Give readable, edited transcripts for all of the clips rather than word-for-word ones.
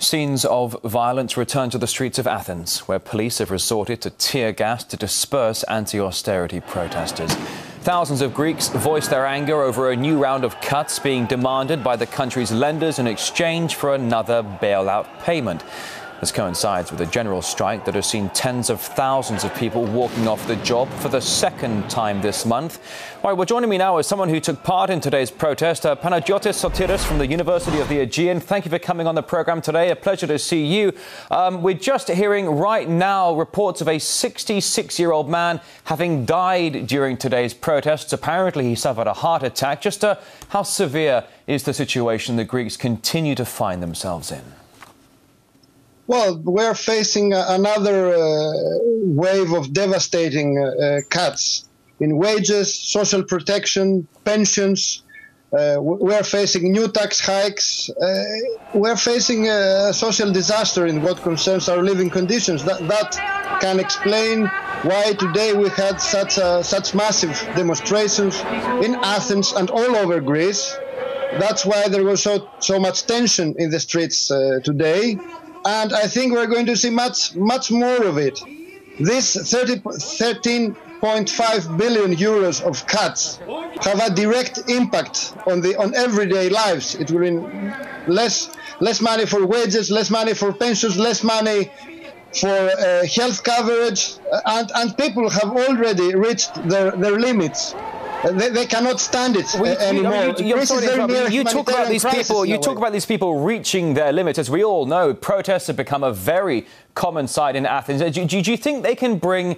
Scenes of violence return to the streets of Athens, where police have resorted to tear gas to disperse anti-austerity protesters. Thousands of Greeks voiced their anger over a new round of cuts being demanded by the country's lenders in exchange for another bailout payment. This coincides with a general strike that has seen tens of thousands of people walking off the job for the second time this month. All right, well, joining me now is someone who took part in today's protest, Panagiotis Sotiris from the University of the Aegean. Thank you for coming on the programme today. A pleasure to see you. We're just hearing right now reports of a 66-year-old man having died during today's protests. Apparently, he suffered a heart attack. Just how severe is the situation the Greeks continue to find themselves in? Well, we're facing another wave of devastating cuts in wages, social protection, pensions. We're facing new tax hikes. We're facing a social disaster in what concerns our living conditions. That can explain why today we had such massive demonstrations in Athens and all over Greece. That's why there was so much tension in the streets today. And I think we're going to see much more of it. This 13.5 billion euros of cuts have a direct impact on everyday lives. It will mean less money for wages, less money for pensions, less money for health coverage, and people have already reached their limits. They cannot stand it anymore. You talk about these people. You talk about these people reaching their limits. As we all know, protests have become a very common sight in Athens. Do you think they can bring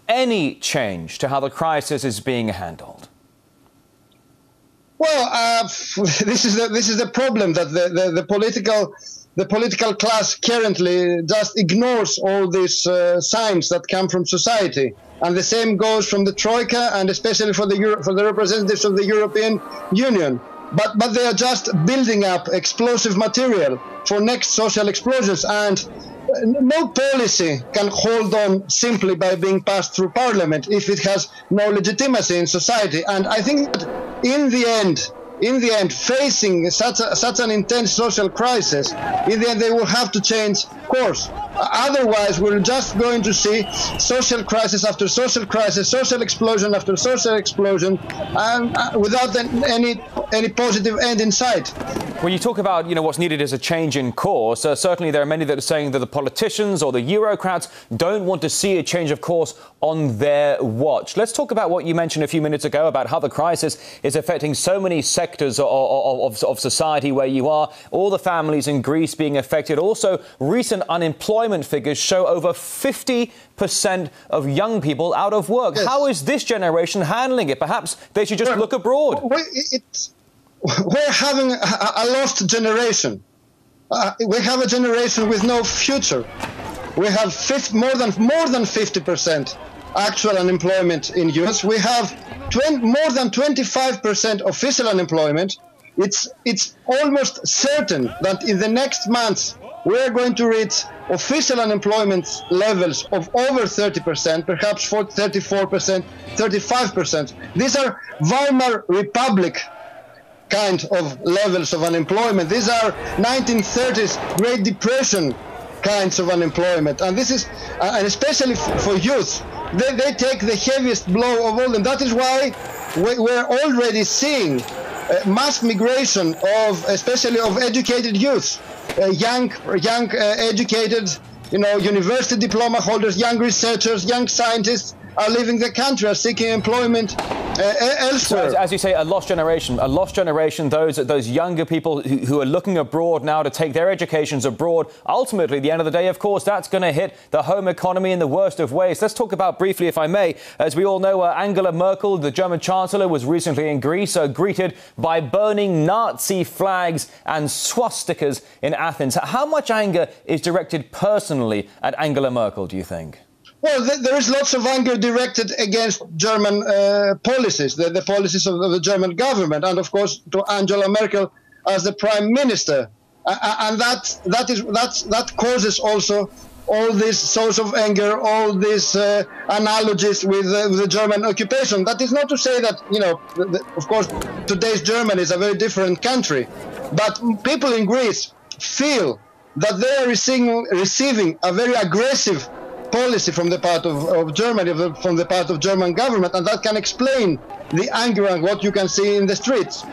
any change to how the crisis is being handled? Well, this is the problem, that the political class currently just ignores all these signs that come from society. And the same goes from the Troika, and especially for the representatives of the European Union. But they are just building up explosive material for next social explosions. And no policy can hold on simply by being passed through Parliament if it has no legitimacy in society. And I think that in the end, facing such an intense social crisis, in the end they will have to change course. Otherwise, we're just going to see social crisis after social crisis, social explosion after social explosion, and without any positive end in sight. When you talk about, what's needed is a change in course, certainly there are many that are saying that the politicians or the Eurocrats don't want to see a change of course on their watch. Let's talk about what you mentioned a few minutes ago about how the crisis is affecting so many sectors of society where you are, all the families in Greece being affected. Also, recent unemployment figures show over 50% of young people out of work. Yes. How is this generation handling it? Perhaps they should just look abroad. We're having a lost generation. We have a generation with no future. We have more than 50% actual unemployment in youth. We have more than 25% official unemployment. It's almost certain that in the next months we're going to reach official unemployment levels of over 30%, perhaps 34%, 35%. These are Weimar Republic kind of levels of unemployment. These are 1930s Great Depression kinds of unemployment. And this is, and especially for youth, they take the heaviest blow of all them. That is why we're already seeing mass migration especially of educated youth, young educated, university diploma holders, young researchers, young scientists are leaving the country, are seeking employment elsewhere. So, as you say, a lost generation, those younger people who are looking abroad now to take their educations abroad. Ultimately, at the end of the day, of course, that's going to hit the home economy in the worst of ways. Let's talk about briefly, if I may, as we all know, Angela Merkel, the German Chancellor, was recently in Greece, greeted by burning Nazi flags and swastikas in Athens. How much anger is directed personally at Angela Merkel, do you think? Well, there is lots of anger directed against German policies, the policies of the German government, and of course to Angela Merkel as the Prime Minister, and that causes also all this source of anger, all these analogies with the German occupation. That is not to say that of course today's Germany is a very different country, but people in Greece feel that they are receiving a very aggressive policy from the part of Germany, from the part of German government, and that can explain the anger and what you can see in the streets.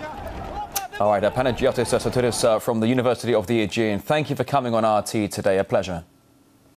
All right, Panagiotis Sotouris from the University of the Aegean, thank you for coming on RT today. A pleasure.